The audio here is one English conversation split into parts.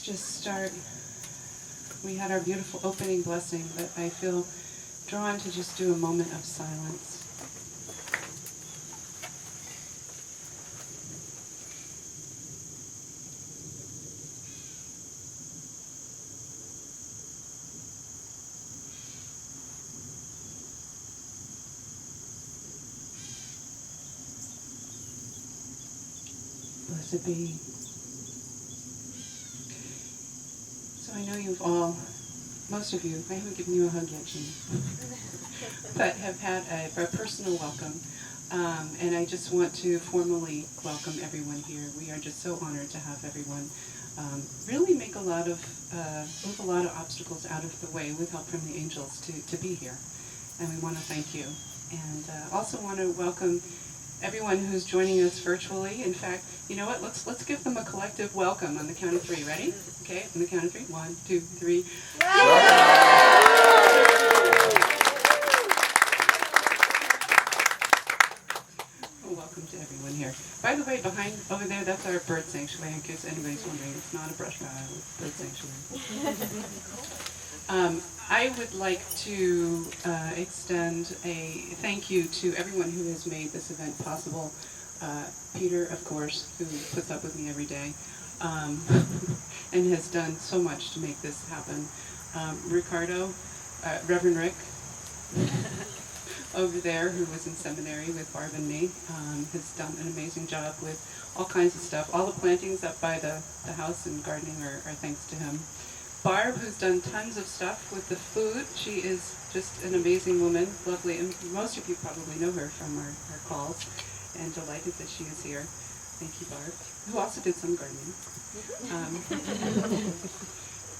just start. We had our beautiful opening blessing, but I feel drawn to just do a moment of silence. Blessed be. So I know you've all, most of you, I haven't given you a hug yet, Jean, but have had a personal welcome. And I just want to formally welcome everyone here. We are just so honored to have everyone really make a lot of, move a lot of obstacles out of the way with help from the angels to be here. And we want to thank you. And also want to welcome everyone who's joining us virtually. In fact, you know what? Let's give them a collective welcome on the count of three. Ready? Okay, on the count of three. 1, 2, 3. Welcome to everyone here. By the way, behind over there, that's our bird sanctuary. In case anybody's wondering, it's not a brush pile, it's a bird sanctuary. I would like to extend a thank you to everyone who has made this event possible. Peter, of course, who puts up with me every day, and has done so much to make this happen. Ricardo, Reverend Rick, over there, who was in seminary with Barb and me, has done an amazing job with all kinds of stuff. All the plantings up by the house and gardening are thanks to him. Barb, who's done tons of stuff with the food. She is just an amazing woman, lovely, and most of you probably know her from our calls, and delighted that she is here. Thank you, Barb, who also did some gardening.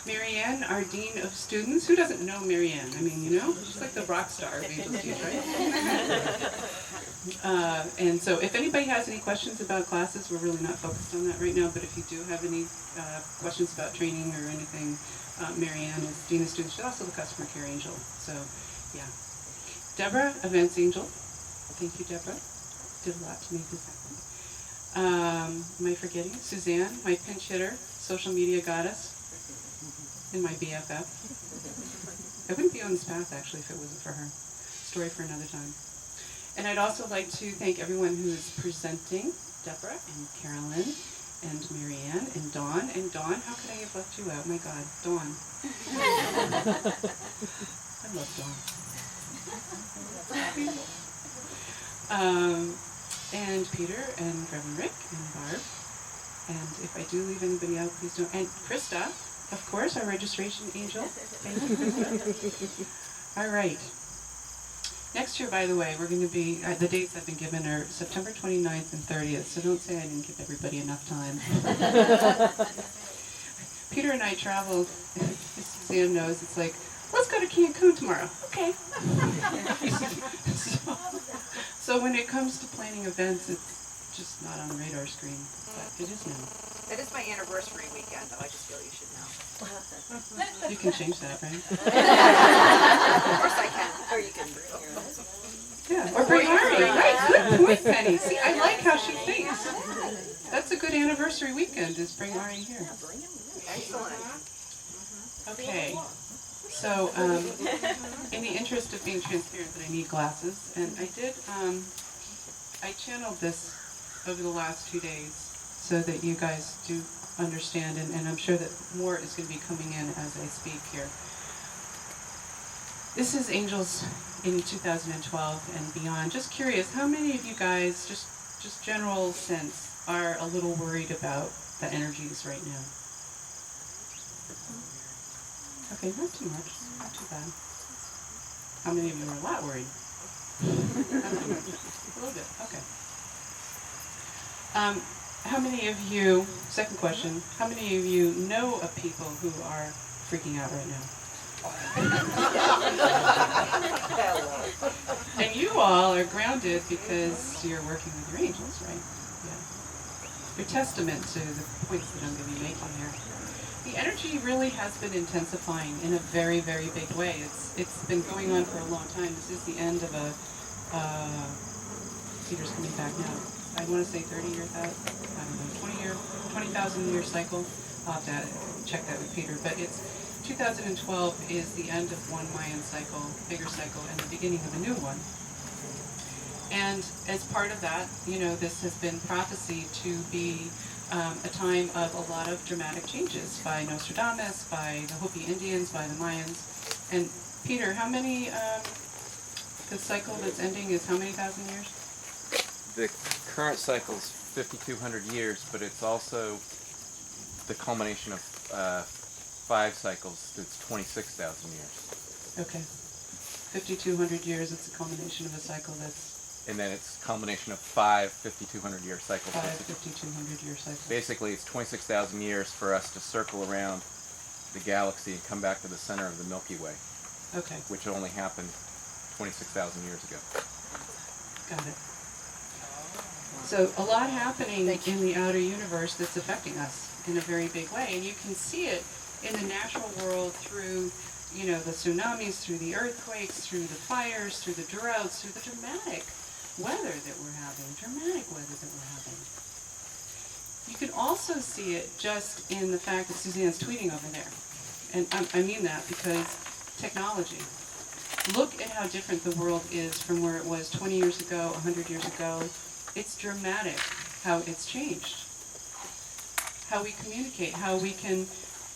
Marianne, our Dean of Students. Who doesn't know Marianne? I mean, you know, she's like the rock star of AngelsTeach, right? And so if anybody has any questions about classes, we're really not focused on that right now, but if you do have any questions about training or anything, Marianne is Dean of Students. She's also the customer care angel. So, yeah. Deborah, Events Angel. Thank you, Deborah. Did a lot to make this happen. Am I forgetting? Suzanne, my pinch hitter, social media goddess, and my BFF. I wouldn't be on this path, actually, if it wasn't for her. Story for another time. And I'd also like to thank everyone who is presenting, Deborah and Carolyn and Marianne and Dawn. And Dawn, how could I have left you out? My God, Dawn. I love Dawn. And Peter and Reverend Rick and Barb. And if I do leave anybody out, please don't. And Krista, of course, our registration angel. Thank you, Krista. All right. Next year, by the way, we're going to be, the dates I've been given are September 29th and 30th, so don't say I didn't give everybody enough time. Peter and I traveled, Suzanne knows, it's like, let's go to Cancun tomorrow. Okay. So when it comes to planning events, it's just not on the radar screen, but it is now. That is my anniversary weekend, though. I just feel you should know. You can change that, right? Of course I can. Or you can bring your own. Yeah, or bring Ari. Right, good point, Penny. See, I like how she thinks. That's a good anniversary weekend, is bring Ari here. Excellent. Okay. So, in the interest of being transparent, that I need glasses, and I did, I channeled this over the last 2 days so that you guys do understand, and I'm sure that more is going to be coming in as I speak here. This is Angels in 2012 and beyond. Just curious, how many of you guys, just general sense, are a little worried about the energies right now? Okay, not too much, not too bad. How many of you are a lot worried? Not too much. A little bit, okay. How many of you, second question, how many of you know of people who are freaking out right now? And you all are grounded because you're working with your angels, right? Yeah. You're testament to the points that I'm going to be making here. The energy really has been intensifying in a very, very big way. It's been going on for a long time. This is the end of Peter's coming back now. I want to say 30-year, I don't know, 20,000 year cycle. I'll have to check that with Peter. But it's 2012 is the end of one Mayan cycle, bigger cycle, and the beginning of a new one. And as part of that, this has been prophesied to be a time of a lot of dramatic changes by Nostradamus, by the Hopi Indians, by the Mayans. And Peter, how many, the cycle that's ending is how many thousand years? The current cycle is 5,200 years, but it's also the culmination of 5 cycles. It's 26,000 years. Okay. 5,200 years, it's a culmination of a cycle that's... And then it's a culmination of 5 5,200-year cycles. 5 5,200-year cycles. Basically, it's 26,000 years for us to circle around the galaxy and come back to the center of the Milky Way. Okay. Which only happened 26,000 years ago. Got it. So a lot happening in the outer universe that's affecting us in a very big way. And you can see it in the natural world through, the tsunamis, through the earthquakes, through the fires, through the droughts, through the dramatic weather that we're having. You can also see it just in the fact that Suzanne's tweeting over there. And I mean that because technology. Look at how different the world is from where it was 20 years ago, 100 years ago. It's dramatic how it's changed. How we communicate, how we can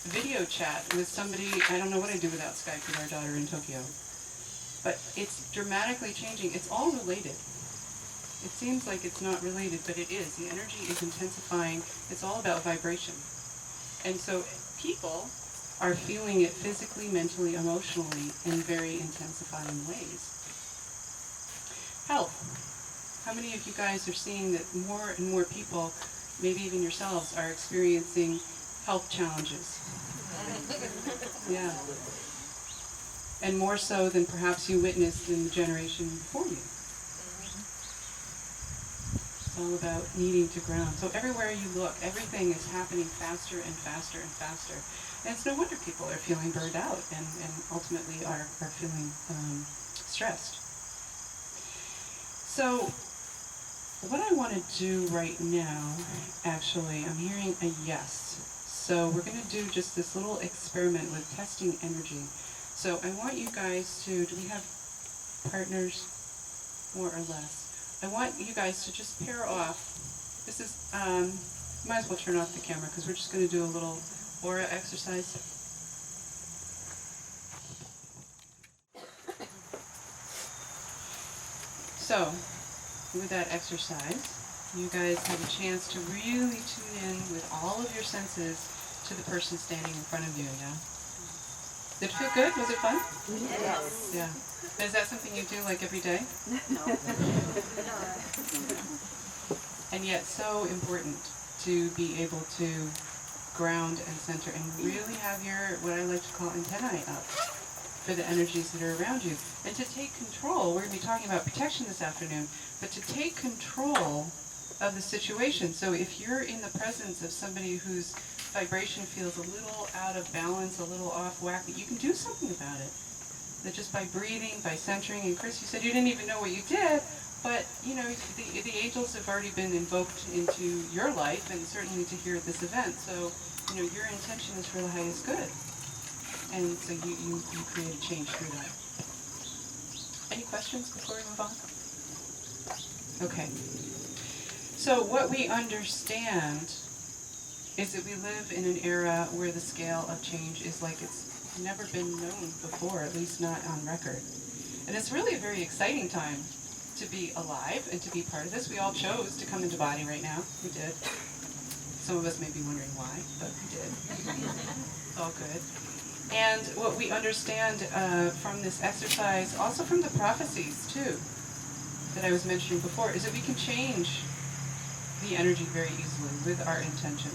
video chat with somebody. I don't know what I'd do without Skype with our daughter in Tokyo. But it's dramatically changing. It's all related. It seems like it's not related, but it is. The energy is intensifying. It's all about vibration. And so people are feeling it physically, mentally, emotionally in very intensifying ways. Health. How many of you guys are seeing that more and more people, maybe even yourselves, are experiencing health challenges? Yeah. And more so than perhaps you witnessed in the generation before you. It's all about needing to ground. So everywhere you look, everything is happening faster and faster and faster. And it's no wonder people are feeling burned out and ultimately are feeling stressed. So what I want to do right now, actually, I'm hearing a yes. So we're going to do just this little experiment with testing energy. So I want you guys to, do we have partners, more or less? I want you guys to just pair off. This is, might as well turn off the camera because we're just going to do a little aura exercise. So, with that exercise, you guys have a chance to really tune in with all of your senses to the person standing in front of you, yeah? Did it feel good? Was it fun? Yes. Yeah. Is that something you do like every day? No. And yet so important to be able to ground and center and really have your, what I like to call, antennae up for the energies that are around you. And to take control, we're going to be talking about protection this afternoon, but to take control of the situation. So if you're in the presence of somebody whose vibration feels a little out of balance, a little off whack, you can do something about it. That just by breathing, by centering, and Chris, you said you didn't even know what you did, but the angels have already been invoked into your life and certainly to here at this event. So, your intention is for the highest good. And so you create a change through that. Any questions before we move on? Okay. So what we understand is that we live in an era where the scale of change is like it's never been known before, at least not on record. And it's really a very exciting time to be alive and to be part of this. We all chose to come into body right now. We did. Some of us may be wondering why, but we did. It's all good. And what we understand from this exercise, also from the prophecies too, that I was mentioning before, is that we can change the energy very easily with our intention.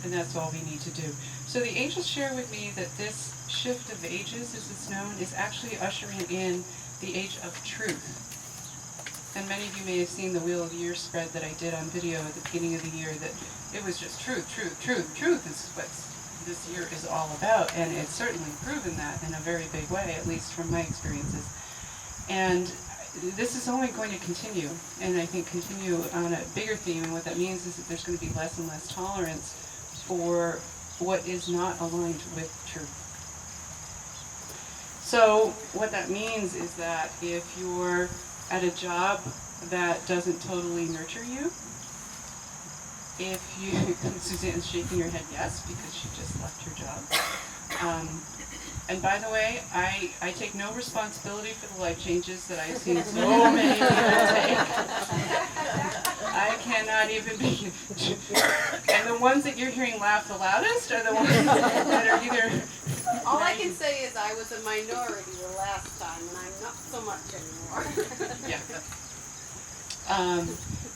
And that's all we need to do. So the angels share with me that this shift of ages, as it's known, is actually ushering in the age of truth. And many of you may have seen the Wheel of the Year spread that I did on video at the beginning of the year, that it was just truth, truth, truth, truth is what this year is all about. And it's certainly proven that in a very big way, at least from my experiences. And this is only going to continue, and I think continue on a bigger theme, and what that means is that there's going to be less and less tolerance for what is not aligned with truth. So what that means is that if you're at a job that doesn't totally nurture you, if you, Suzanne's shaking her head yes, because she just left her job. And by the way, I take no responsibility for the life changes that I've seen so many people take. I cannot even begin. And the ones that you're hearing laugh the loudest are the ones that are either... All I can say is I was a minority the last time, and I'm not so much anymore. Yeah.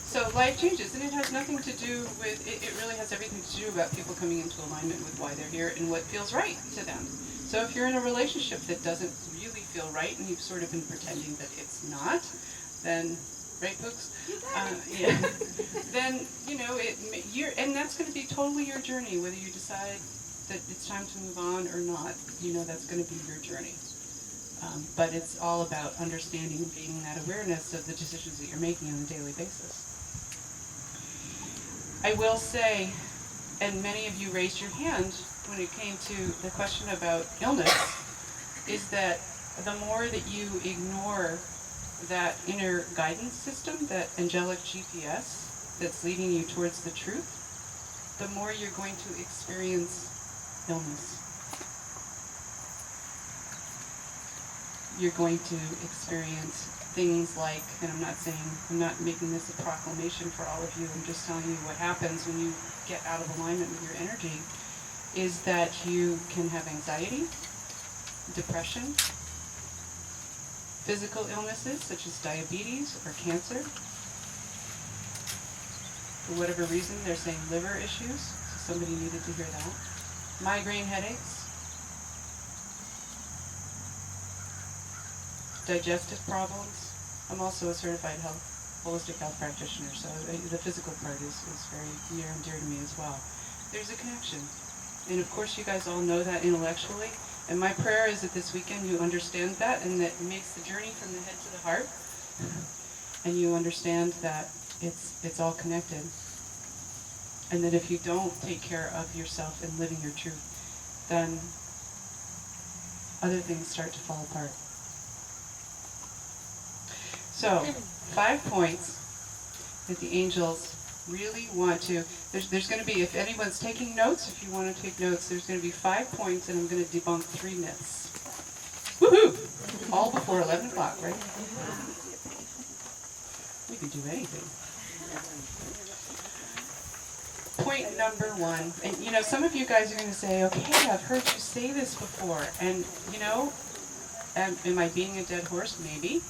So life changes, and it has nothing to do with, it really has everything to do about people coming into alignment with why they're here and what feels right to them. So if you're in a relationship that doesn't really feel right, and you've sort of been pretending that it's not, then, right folks? Yeah. Then, you know, and that's going to be totally your journey, whether you decide that it's time to move on or not. You know, that's going to be your journey. But it's all about understanding and gaining that awareness of the decisions that you're making on a daily basis. I will say, and many of you raised your hand when it came to the question about illness, is that the more that you ignore that inner guidance system, that angelic GPS that's leading you towards the truth, the more you're going to experience illness. You're going to experience things like, and I'm not making this a proclamation for all of you, I'm just telling you what happens when you get out of alignment with your energy, is that you can have anxiety, depression, physical illnesses such as diabetes or cancer. For whatever reason, they're saying liver issues, so somebody needed to hear that. Migraine headaches, digestive problems. I'm also a certified holistic health practitioner, so the physical part is very near and dear to me as well. There's a connection. And of course you guys all know that intellectually. And my prayer is that this weekend you understand that, and that it makes the journey from the head to the heart. And you understand that it's all connected. And that if you don't take care of yourself and living your truth, then other things start to fall apart. So, 5 points that the angels really want to, there's going to be, if anyone's taking notes, if you want to take notes, there's going to be 5 points, and I'm going to debunk 3 myths. Woohoo! All before 11 o'clock, right? We can do anything. Point number 1, and you know, some of you guys are going to say, okay, I've heard you say this before, and you know, am I beating a dead horse? Maybe.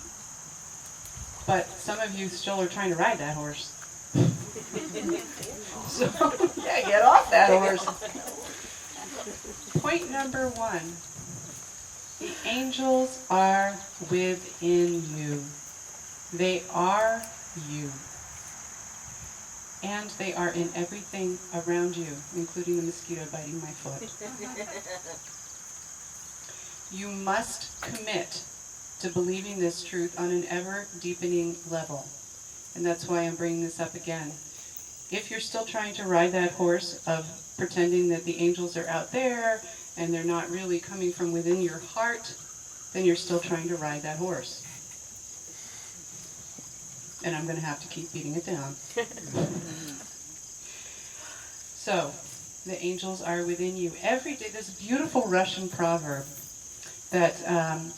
But some of you still are trying to ride that horse. So, yeah, get off that horse. Point number 1. The angels are within you. They are you. And they are in everything around you, including the mosquito biting my foot. You must commit to believing this truth on an ever-deepening level. And that's why I'm bringing this up again. If you're still trying to ride that horse of pretending that the angels are out there and they're not really coming from within your heart, then you're still trying to ride that horse. And I'm going to have to keep beating it down. So, the angels are within you. Every day, there's a beautiful Russian proverb that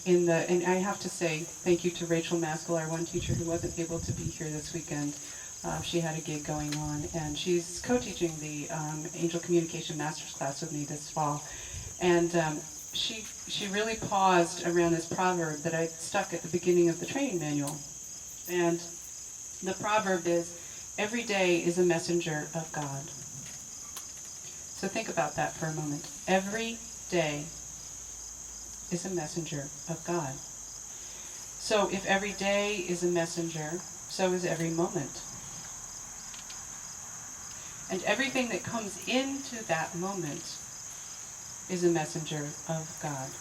and I have to say thank you to Rachel Maskell, our one teacher who wasn't able to be here this weekend. She had a gig going on, and she's co-teaching the Angel Communication Masters class with me this fall. And she really paused around this proverb that I stuck at the beginning of the training manual. And the proverb is, every day is a messenger of God. So think about that for a moment. Every day is a messenger of God. So if every day is a messenger, so is every moment. And everything that comes into that moment is a messenger of God.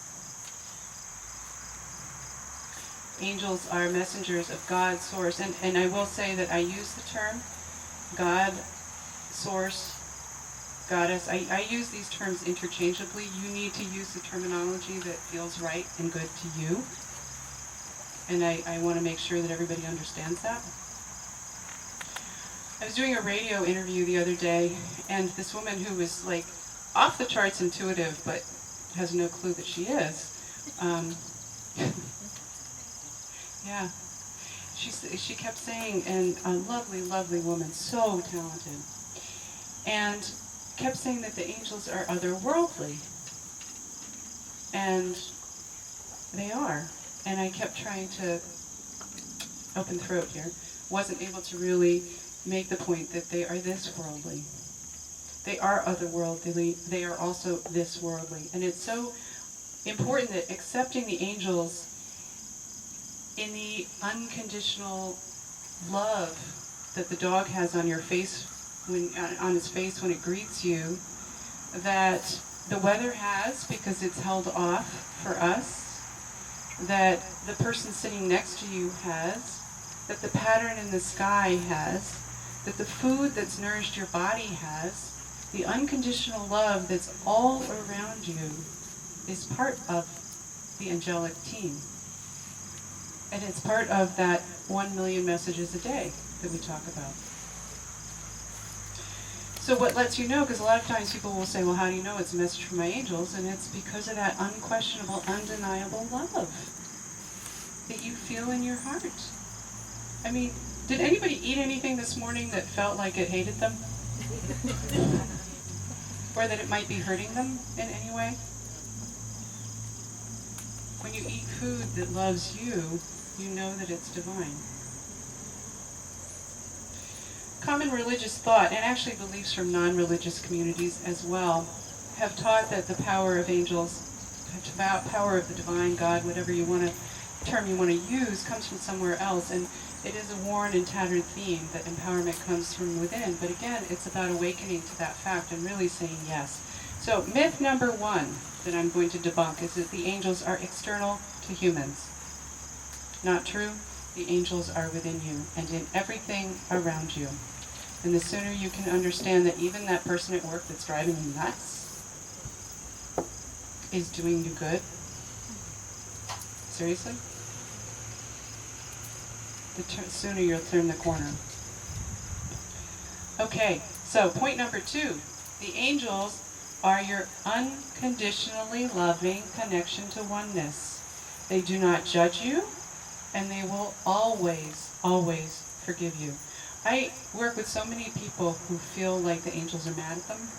angels are messengers of God, source, and I will say that I use the term God, source, goddess. I use these terms interchangeably. You need to use the terminology that feels right and good to you. And I want to make sure that everybody understands that. I was doing a radio interview the other day, and this woman who was like off the charts intuitive, but has no clue that she is. Yeah. She kept saying, and a lovely, lovely woman, so talented, and kept saying that the angels are otherworldly. And they are. And I kept trying to, open throat here, wasn't able to really make the point that they are this worldly. They are otherworldly. They are also this worldly. And it's so important that accepting the angels in the unconditional love that the dog has on your face, on his face when it greets you, that the weather has because it's held off for us, that the person sitting next to you has, that the pattern in the sky has, that the food that's nourished your body has, the unconditional love that's all around you is part of the angelic team. And it's part of that 1 million messages a day that we talk about. So what lets you know, because a lot of times people will say, well, how do you know it's a message from my angels? And it's because of that unquestionable, undeniable love that you feel in your heart. I mean, did anybody eat anything this morning that felt like it hated them? Or that it might be hurting them in any way? When you eat food that loves you, you know that it's divine. Common religious thought, and actually beliefs from non-religious communities as well, have taught that the power of angels, the power of the divine, God, whatever term you want to use, comes from somewhere else. And it is a worn and tattered theme that empowerment comes from within. But again, it's about awakening to that fact and really saying yes. So myth number 1 that I'm going to debunk is that the angels are external to humans. Not true. The angels are within you and in everything around you. And the sooner you can understand that even that person at work that's driving you nuts is doing you good. Seriously? The sooner you'll turn the corner. Okay, so point number 2. The angels are your unconditionally loving connection to oneness. They do not judge you, and they will always, always forgive you. I work with so many people who feel like the angels are mad at them,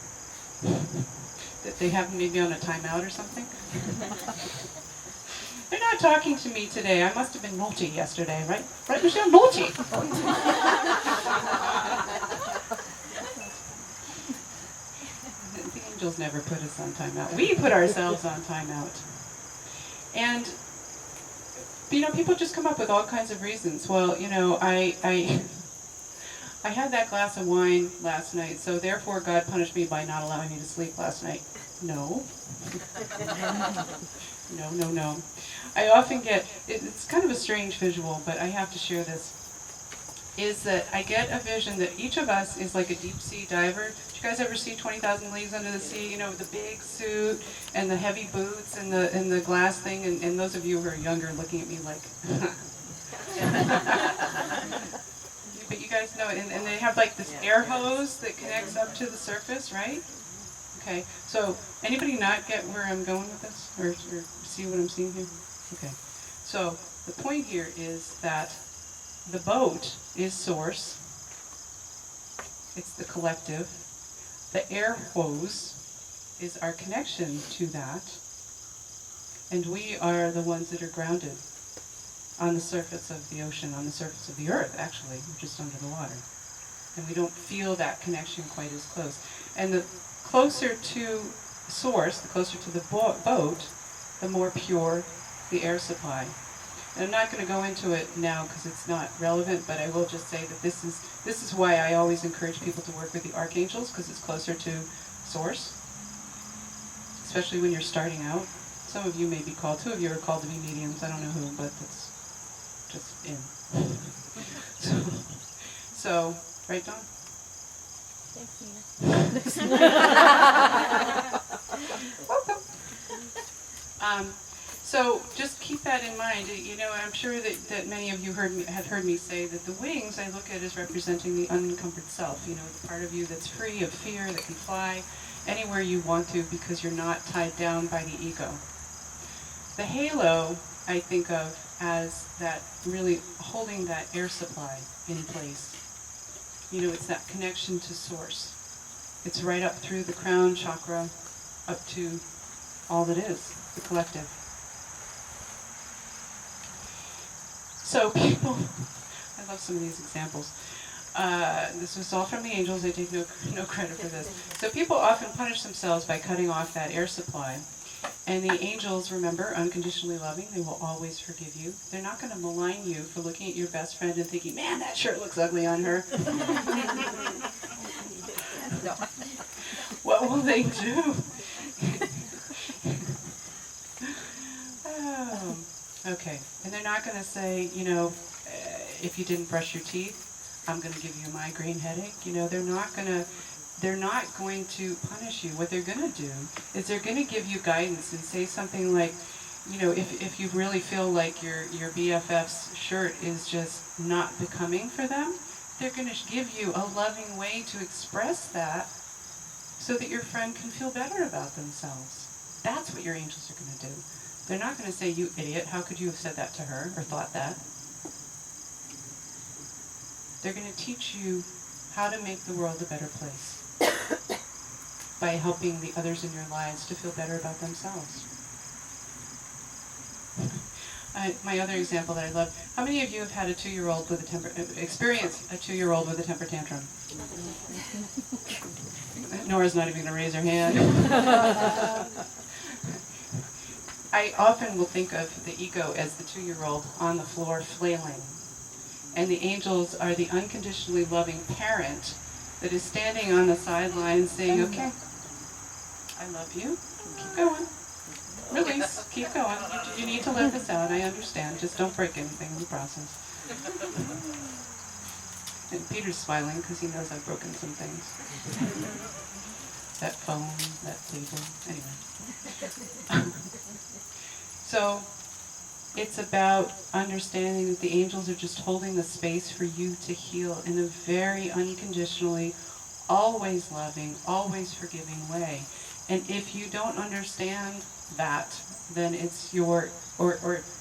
that they have maybe on a timeout or something. They're not talking to me today. I must have been naughty yesterday, right? Right, Michelle? Naughty! The angels never put us on timeout. We put ourselves on timeout. And people just come up with all kinds of reasons. Well, I had that glass of wine last night, so therefore God punished me by not allowing me to sleep last night. No. No. I often get, it's kind of a strange visual, but I have to share this, is that I get a vision that each of us is like a deep sea diver. Did you guys ever see 20,000 Leagues Under the Sea? With the big suit and the heavy boots and the glass thing, and those of you who are younger looking at me like, but you guys know, and they have like this air hose that connects up to the surface, right? Okay, so anybody not get where I'm going with this, or see what I'm seeing here? Okay, so the point here is that the boat is source. It's the collective. The air hose is our connection to that, and we are the ones that are grounded on the surface of the ocean, on the surface of the earth, actually. We're just under the water. And we don't feel that connection quite as close. And the closer to source, the closer to the boat, the more pure the air supply. And I'm not going to go into it now because it's not relevant, but I will just say that this is why I always encourage people to work with the archangels, because it's closer to source, especially when you're starting out. Some of you may be called, 2 of you are called to be mediums, I don't know who, but just in. So, right, Dawn? Welcome. So just keep that in mind. I'm sure that many of you had heard me say that the wings I look at as representing the unencumbered self. The part of you that's free of fear, that can fly anywhere you want to because you're not tied down by the ego. The halo I think of as that really holding that air supply in place. It's that connection to source. It's right up through the crown chakra, up to all that is, the collective. So people, I love some of these examples. This was all from the angels. I take no credit for this. So people often punish themselves by cutting off that air supply. And the angels, remember, unconditionally loving, they will always forgive you. They're not going to malign you for looking at your best friend and thinking, man, that shirt looks ugly on her. No. What will they do? Oh, okay. And they're not going to say, if you didn't brush your teeth, I'm going to give you a migraine headache. They're not going to punish you. What they're going to do is they're going to give you guidance and say something like, if you really feel like your BFF's shirt is just not becoming for them, they're going to give you a loving way to express that so that your friend can feel better about themselves. That's what your angels are going to do. They're not going to say, you idiot, how could you have said that to her or thought that? They're going to teach you how to make the world a better place by helping the others in your lives to feel better about themselves. My other example that I love, how many of you have had a 2-year-old with a experienced a 2-year-old with a temper tantrum? Nora's not even going to raise her hand. I often will think of the ego as the 2-year-old on the floor flailing. And the angels are the unconditionally loving parent that is standing on the sidelines saying, okay, I love you, keep going. Release, keep going. You need to let this out, I understand. Just don't break anything in the process. And Peter's smiling because he knows I've broken some things. That phone, that table, anyway. So, it's about understanding that the angels are just holding the space for you to heal in a very unconditionally, always loving, always forgiving way. And if you don't understand that, then it's or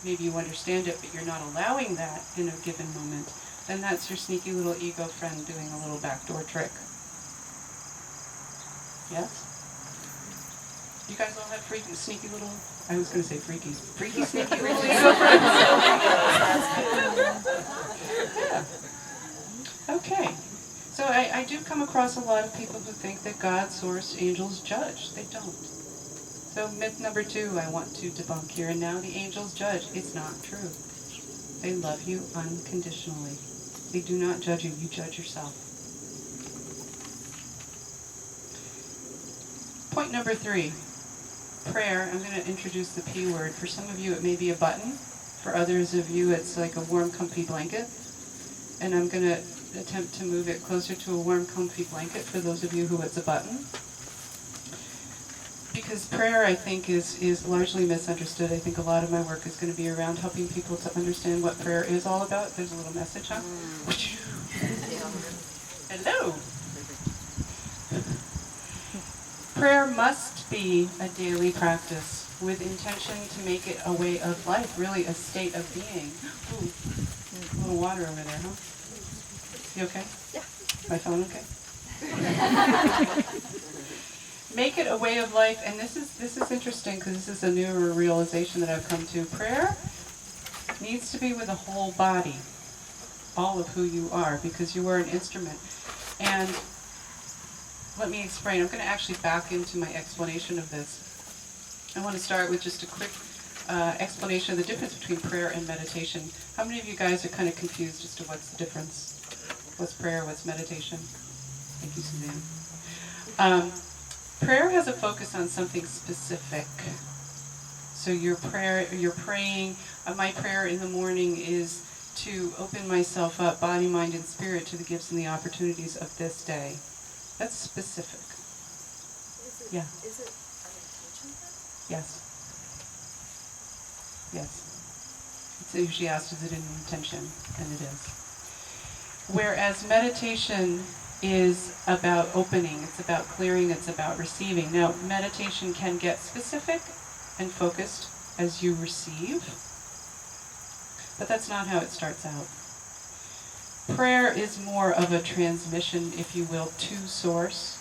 maybe you understand it, but you're not allowing that in a given moment, then that's your sneaky little ego friend doing a little backdoor trick. Yes? You guys all have freaky, sneaky little, I was going to say freaky, sneaky little ego friends? Yeah. Okay. So I do come across a lot of people who think that God, source, angels judge. They don't. So myth number 2 I want to debunk here, and now the angels judge. It's not true. They love you unconditionally. They do not judge you. You judge yourself. Point number 3, prayer. I'm going to introduce the P word. For some of you it may be a button. For others of you it's like a warm, comfy blanket. And I'm going to attempt to move it closer to a warm, comfy blanket for those of you who it's a button. Because prayer, I think, is largely misunderstood. I think a lot of my work is going to be around helping people to understand what prayer is all about. There's a little message, huh? Hello! Prayer must be a daily practice with intention to make it a way of life, really a state of being. Ooh, a little water over there, huh? You okay? Yeah. My phone okay? Make it a way of life, and this is interesting because this is a newer realization that I've come to. Prayer needs to be with the whole body, all of who you are, because you are an instrument. And let me explain. I'm going to actually back into my explanation of this. I want to start with just a quick explanation of the difference between prayer and meditation. How many of you guys are kind of confused as to what's the difference? What's prayer? What's meditation? Thank you, Suzanne. Prayer has a focus on something specific. So your praying, my prayer in the morning is to open myself up, body, mind, and spirit, to the gifts and the opportunities of this day. That's specific. Yeah. Is it an intention then? Yes. Yes. So she asked, is it an intention? And it is. Whereas meditation is about opening, it's about clearing, it's about receiving. Now, meditation can get specific and focused as you receive, but that's not how it starts out. Prayer is more of a transmission, if you will, to source,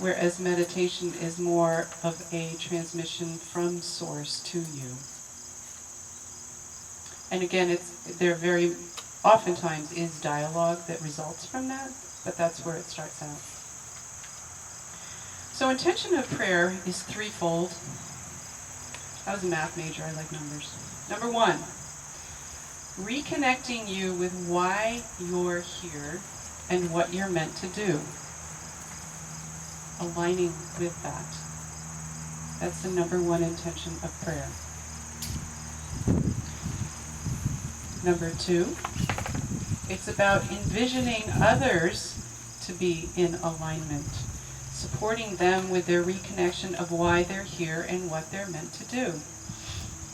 whereas meditation is more of a transmission from source to you. And again, there very oftentimes is dialogue that results from that, but that's where it starts out. So intention of prayer is threefold. I was a math major, I like numbers. Number one, reconnecting you with why you're here and what you're meant to do. Aligning with that. That's the number one intention of prayer. Number two, it's about envisioning others to be in alignment, supporting them with their reconnection of why they're here and what they're meant to do.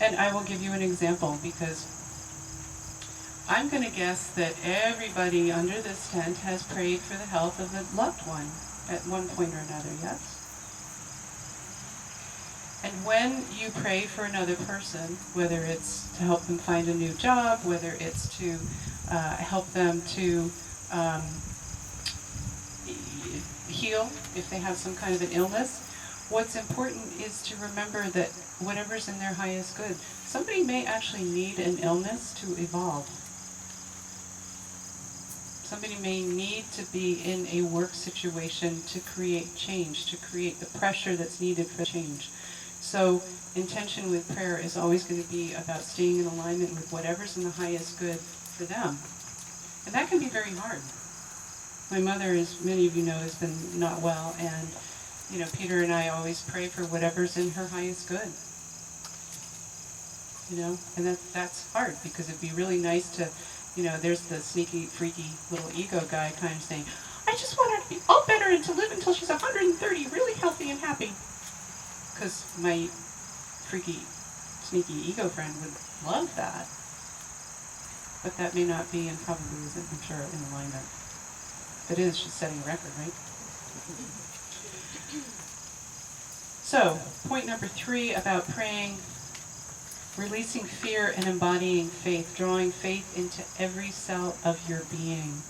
And I will give you an example, because I'm going to guess that everybody under this tent has prayed for the health of a loved one at one point or another, yes? And when you pray for another person, whether it's to help them find a new job, whether it's to help them to heal if they have some kind of an illness, what's important is to remember that whatever's in their highest good, somebody may actually need an illness to evolve. Somebody may need to be in a work situation to create change, to create the pressure that's needed for change. So intention with prayer is always going to be about staying in alignment with whatever's in the highest good for them. And that can be very hard. My mother, as many of you know, has been not well, and Peter and I always pray for whatever's in her highest good. And that's hard, because it'd be really nice to, there's the sneaky, freaky little ego guy kind of saying, I just want her to be all better and to live until she's 130, really healthy and happy. Because my freaky, sneaky ego friend would love that. But that may not be, and probably isn't, I'm sure, in alignment. If it is, she's setting a record, right? So, point number 3 about praying, releasing fear and embodying faith, drawing faith into every cell of your being.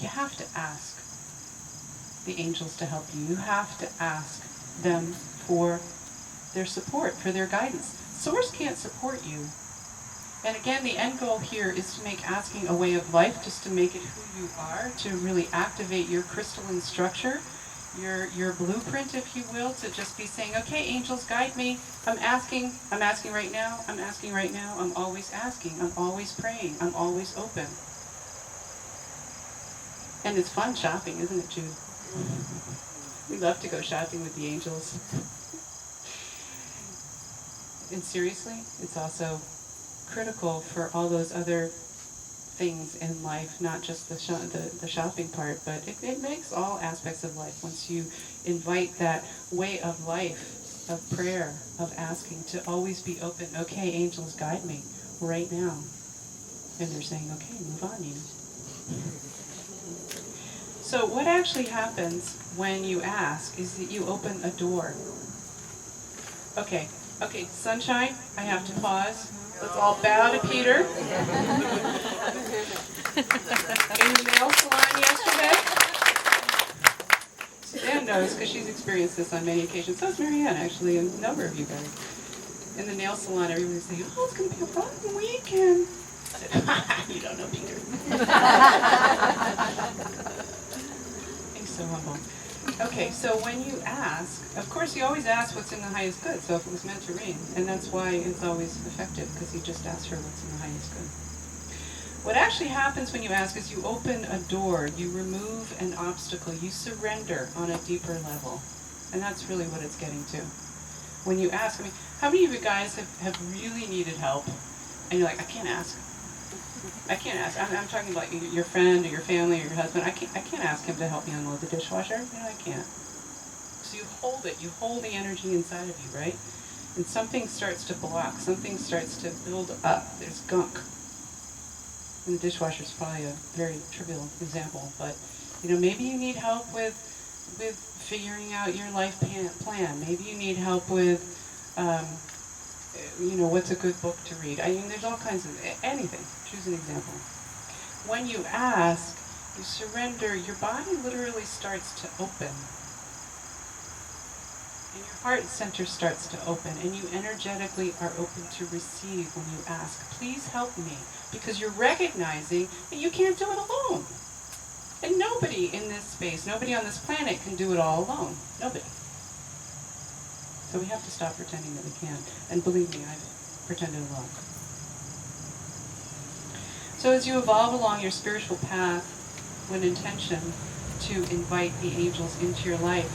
You have to ask the angels to help you. You have to ask them for their support, for their guidance. Source can't support you. And again, the end goal here is to make asking a way of life, just to make it who you are, to really activate your crystalline structure, your blueprint, if you will, to just be saying, okay, angels, guide me. I'm asking right now, I'm always asking, I'm always praying, I'm always open. And it's fun shopping, isn't it, Jude? We love to go shopping with the angels. And seriously, it's also critical for all those other things in life, not just the shopping part, but it makes all aspects of life. Once you invite that way of life, of prayer, of asking, to always be open, okay, angels, guide me right now. And they're saying, okay, move on, you. So what actually happens when you ask is that you open a door. Okay, sunshine, I have to pause. Let's all bow to Peter. In the nail salon yesterday. Suzanne knows, because she's experienced this on many occasions. So has Marianne, actually, and a number of you guys. In the nail salon, everybody's saying, oh, it's going to be a fun weekend. I said, you don't know Peter. He's so humble. Okay, so when you ask, of course you always ask what's in the highest good, so if it was meant to rain, and that's why it's always effective, because you just ask for what's in the highest good. What actually happens when you ask is you open a door, you remove an obstacle, you surrender on a deeper level, and that's really what it's getting to. when you ask, I mean, how many of you guys have really needed help, and you're like, I can't ask. I can't ask. I'm talking about your friend or your family or your husband. I can't ask him to help me unload the dishwasher. I can't. So you hold it. You hold the energy inside of you, right? And something starts to block. Something starts to build up. There's gunk. And the dishwasher is probably a very trivial example, but maybe you need help with figuring out your life plan. Maybe you need help with what's a good book to read. I mean, there's all kinds of anything. Choose an example. When you ask, you surrender, your body literally starts to open. And your heart center starts to open, and you energetically are open to receive when you ask, please help me, because you're recognizing that you can't do it alone. And nobody in this space, nobody on this planet can do it all alone. Nobody. So we have to stop pretending that we can. And believe me, I've pretended a lot. So as you evolve along your spiritual path with intention to invite the angels into your life,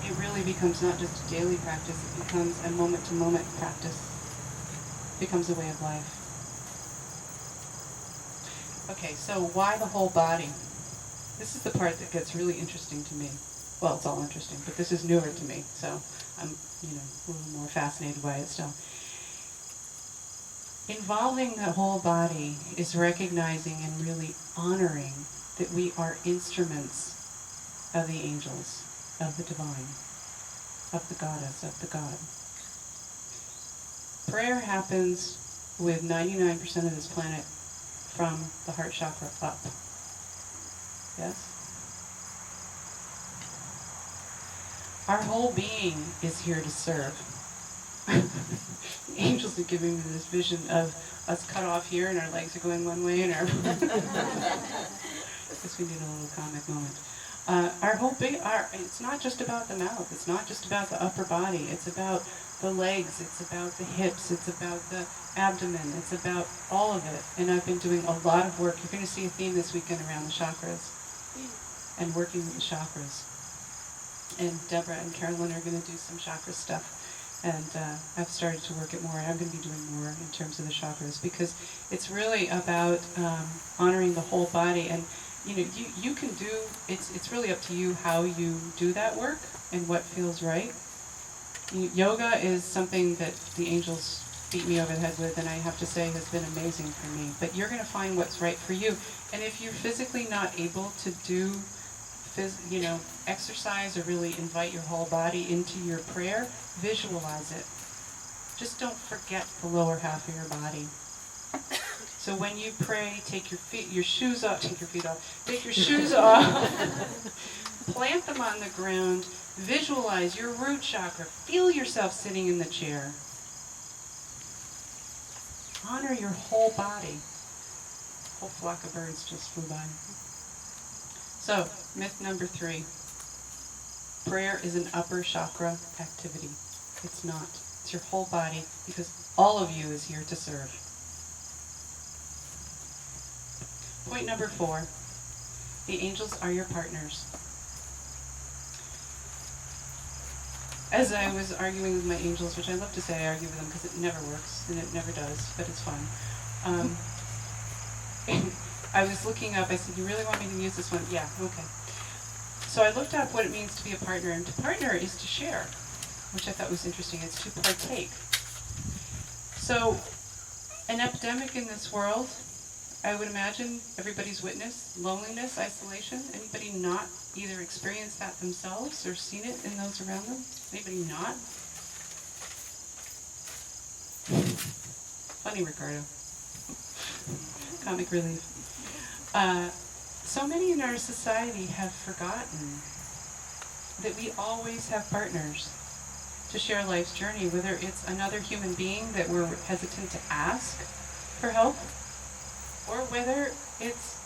it really becomes not just a daily practice, it becomes a moment-to-moment practice. It becomes a way of life. Okay, so why the whole body? This is the part that gets really interesting to me. Well, it's all interesting, but this is newer to me, so I'm, a little more fascinated by it still. Involving the whole body is recognizing and really honoring that we are instruments of the angels, of the divine, of the goddess, of the god. Prayer happens with 99% of this planet from the heart chakra up. Yes? Our whole being is here to serve. The angels are giving me this vision of us cut off here and our legs are going one way and our... I guess we need a little comic moment. It's not just about the mouth, it's not just about the upper body, it's about the legs, it's about the hips, it's about the abdomen, it's about all of it. And I've been doing a lot of work. You're going to see a theme this weekend around the chakras and working with the chakras. And Deborah and Carolyn are going to do some chakra stuff. And I've started to work it more. I'm going to be doing more in terms of the chakras because it's really about honoring the whole body. And you can do, it's really up to you how you do that work and what feels right. Yoga is something that the angels beat me over the head with, and I have to say has been amazing for me. But you're going to find what's right for you. And if you're physically not able to do exercise or really invite your whole body into your prayer, visualize it. Just don't forget the lower half of your body. So when you pray, take your shoes off, take your shoes off, plant them on the ground, visualize your root chakra, feel yourself sitting in the chair. Honor your whole body. A whole flock of birds just flew by. So, myth number 3. Prayer is an upper chakra activity. It's not. It's your whole body because all of you is here to serve. Point number 4. The angels are your partners. As I was arguing with my angels, which I love to say I argue with them because it never works and it never does, but it's fun. I was looking up, I said, you really want me to use this one? Yeah, okay. So I looked up what it means to be a partner, and to partner is to share, which I thought was interesting. It's to partake. So an epidemic in this world, I would imagine everybody's witnessed loneliness, isolation. Anybody not either experienced that themselves or seen it in those around them? Anybody not? Funny, Ricardo. Comic relief. So many in our society have forgotten that we always have partners to share life's journey, whether it's another human being that we're hesitant to ask for help, or whether it's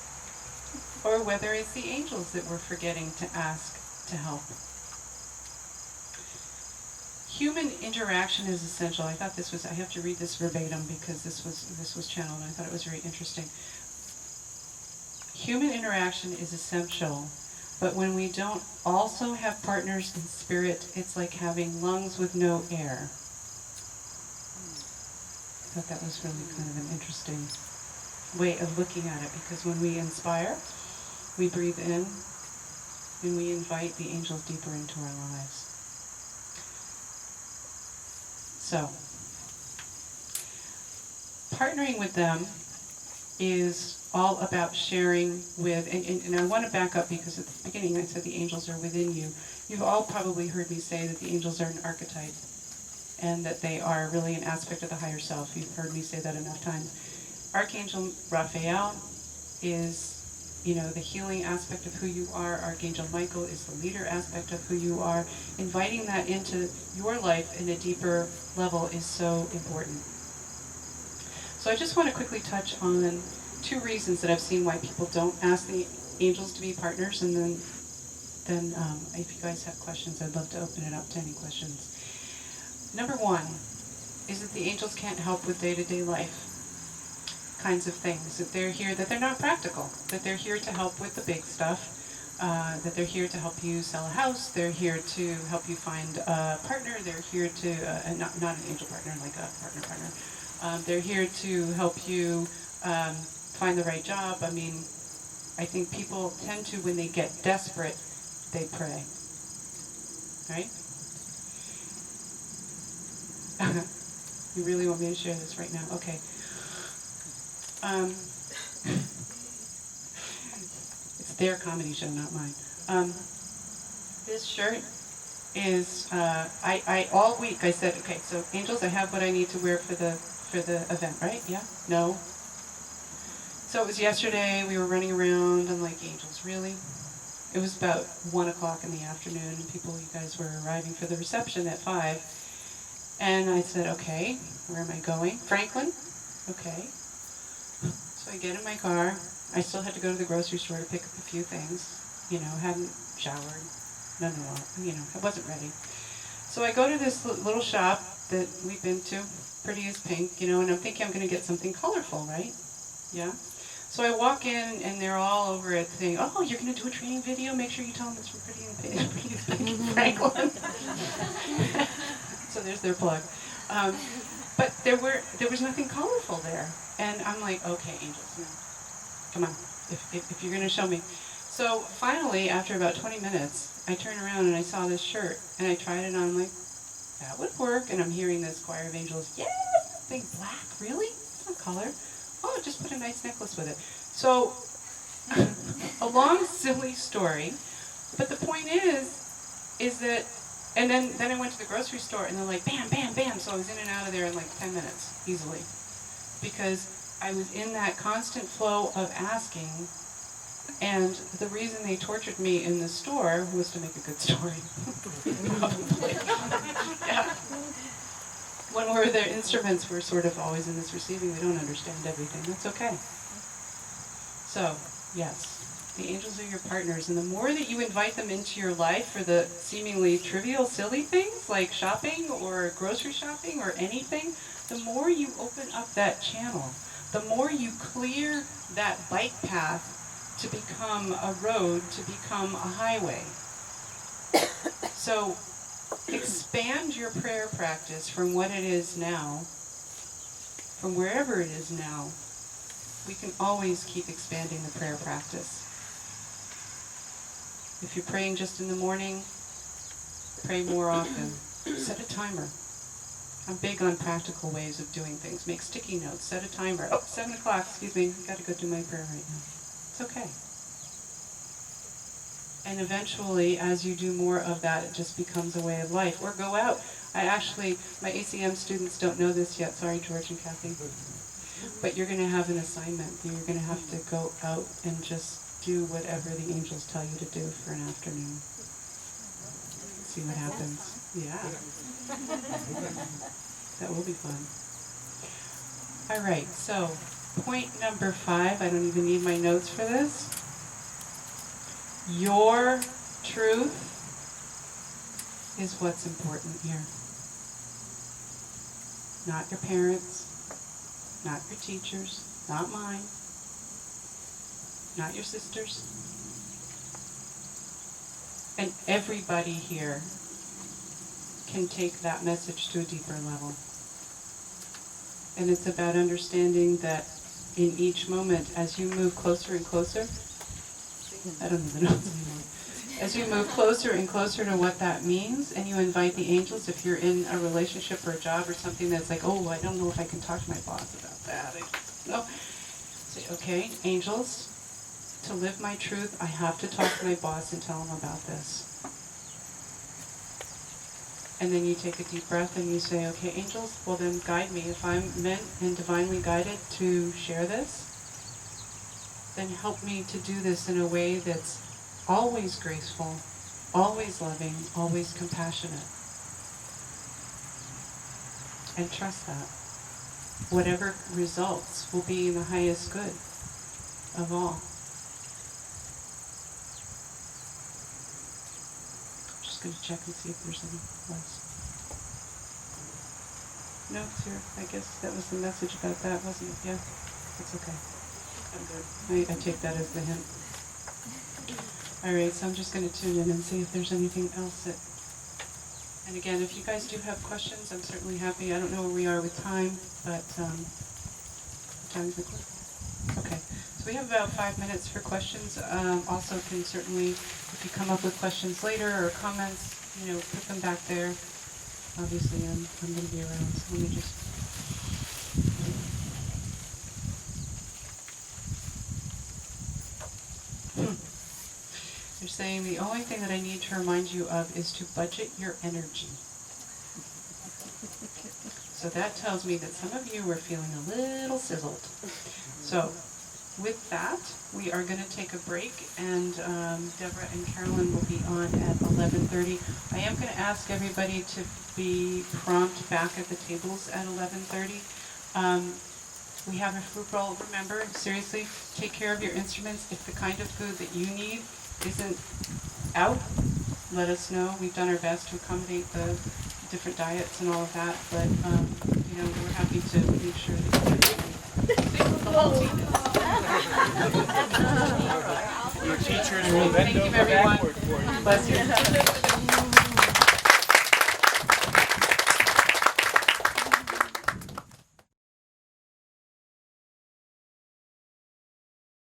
the angels that we're forgetting to ask to help. Human interaction is essential. I have to read this verbatim because this was channeled and I thought it was very interesting. Human interaction is essential But when we don't also have partners in spirit, it's like having lungs with no air. I thought that was really kind of an interesting way of looking at it, because when we inspire, we breathe in and we invite the angels deeper into our lives. So, partnering with them is all about sharing with, and I want to back up because at the beginning I said the angels are within you. You've all probably heard me say that the angels are an archetype and that they are really an aspect of the higher self. You've heard me say that enough times. Archangel Raphael is, the healing aspect of who you are. Archangel Michael is the leader aspect of who you are. Inviting that into your life in a deeper level is so important. So I just want to quickly touch on 2 reasons that I've seen why people don't ask the angels to be partners, and then if you guys have questions, I'd love to open it up to any questions. Number 1 is that the angels can't help with day-to-day life kinds of things, that they're here, that they're not practical, that they're here to help with the big stuff, that they're here to help you sell a house, they're here to help you find a partner, they're here to, not an angel partner, like a partner. They're here to help you find the right job. I mean, I think people tend to, when they get desperate, they pray. Right? You really want me to share this right now? Okay. It's their comedy show, not mine. This shirt is, I all week I said, okay, so angels, I have what I need to wear for the event, right? Yeah? No? So it was yesterday, we were running around, I'm like, angels, really? It was about 1 o'clock in the afternoon, and you guys were arriving for the reception at 5. And I said, okay, where am I going? Franklin? Okay. So I get in my car. I still had to go to the grocery store to pick up a few things. Hadn't showered. No, I wasn't ready. So I go to this little shop that we've been to, pretty as pink, and I'm thinking I'm going to get something colorful, right? Yeah? So I walk in, and they're all over it saying, oh, you're going to do a training video? Make sure you tell them it's from Pretty as Pink Franklin. So there's their plug. But there was nothing colorful there. And I'm like, okay, angels, come on, if you're going to show me. So finally, after about 20 minutes, I turn around and I saw this shirt, and I tried it on. I'm like, that would work. And I'm hearing this choir of angels, yes, big black, really? It's not color. Oh, just put a nice necklace with it. So, a long, silly story, but the point is that, and then I went to the grocery store, and they're like, bam, bam, bam. So I was in and out of there in like 10 minutes, easily. Because I was in that constant flow of asking, and the reason they tortured me in the store was to make a good story. Probably. Yeah. When we're their instruments, we're sort of always in this receiving. We don't understand everything. That's okay. So, yes, the angels are your partners, and the more that you invite them into your life for the seemingly trivial, silly things like shopping or grocery shopping or anything, the more you open up that channel, the more you clear that bike path to become a road, to become a highway. So expand your prayer practice from what it is now, from wherever it is now. We can always keep expanding the prayer practice. If you're praying just in the morning, pray more often. Set a timer. I'm big on practical ways of doing things. Make sticky notes. Set a timer. Oh, 7 o'clock. Excuse me. I've got to go do my prayer right now. It's okay. And eventually, as you do more of that, it just becomes a way of life. Or go out. My ACM students don't know this yet. Sorry, George and Kathy. But you're going to have an assignment. You're going to have to go out and just do whatever the angels tell you to do for an afternoon. See what happens. Yeah. That will be fun. All right, so point number 5. I don't even need my notes for this. Your truth is what's important here. Not your parents, not your teachers, not mine, not your sisters. And everybody here can take that message to a deeper level. And it's about understanding that in each moment, as you move closer and closer, I don't even know anymore. As you move closer and closer to what that means, and you invite the angels, if you're in a relationship or a job or something that's like, oh, I don't know if I can talk to my boss about that. No. Say, okay, angels, to live my truth, I have to talk to my boss and tell him about this. And then you take a deep breath and you say, okay, angels, well then guide me. If I'm meant and divinely guided to share this, then help me to do this in a way that's always graceful, always loving, always compassionate. And trust that. Whatever results will be in the highest good of all. I'm just going to check and see if there's any less. No, sir. I guess that was the message about that, wasn't it? Yeah, that's okay. I'm good. I take that as the hint. All right, so I'm just going to tune in and see if there's anything else that... And again, if you guys do have questions, I'm certainly happy. I don't know where we are with time, but what time is it? Okay, so we have about 5 minutes for questions. Also can certainly, if you come up with questions later or comments, put them back there. Obviously, I'm going to be around, so let me just... They're saying the only thing that I need to remind you of is to budget your energy. So that tells me that some of you were feeling a little sizzled. So with that, we are going to take a break, and Deborah and Carolyn will be on at 11:30. I am going to ask everybody to be prompt back at the tables at 11:30. We have a fruit bowl. Remember, seriously, take care of your instruments. If the kind of food that you need isn't out, let us know. We've done our best to accommodate the different diets and all of that, but we're happy to make sure that the whole team is. Your teachers Thank you, everyone. Bless you.